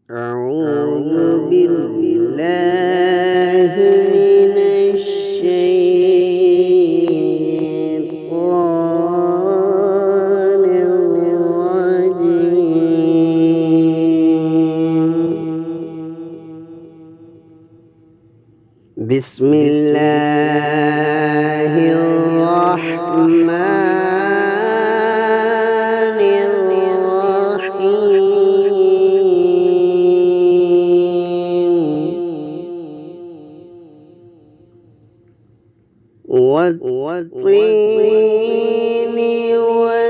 أعوذ بالله من الشيطان الرجيم. بسم الله الرحمن والطين والزيتون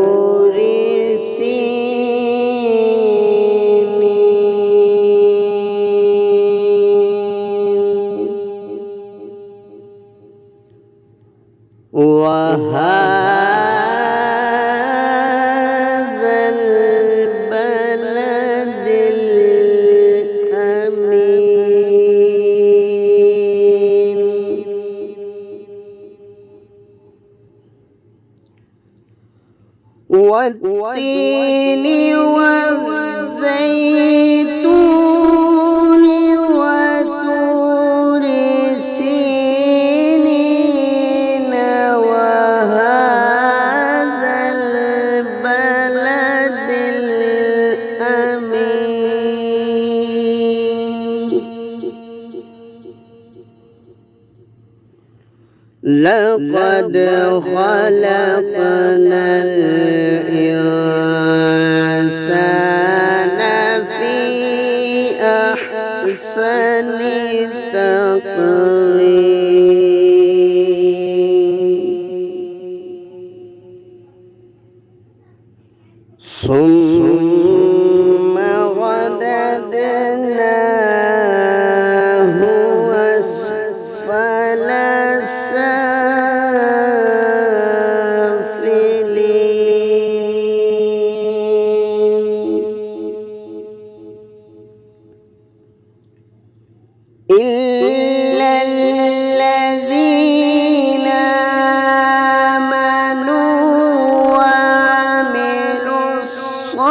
وطور سينين وهذا البلد الأمين والتين والزيتون وطور سينين وهذا البلد الأمين. لقد خلقنا الإنسان في أحسن تقويم ثم رددناه أسفل إلا الذين آمنوا وعملوا الصالحات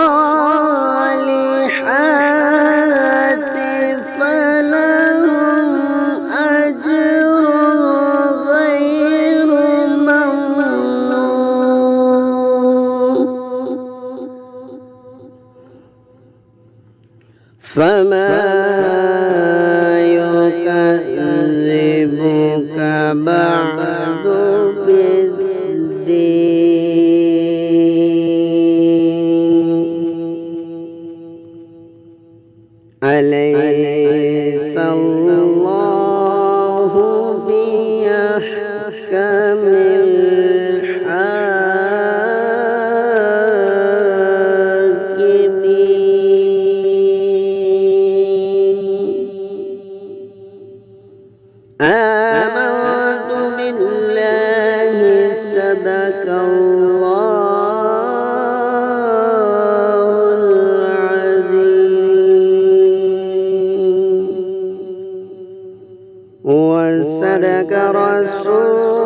فلهم أجر غير ممنون. فما يكذبك بعد بالدين. أليس الله بأحكم آمنت بالله صدق الله العظيم وصدق رسوله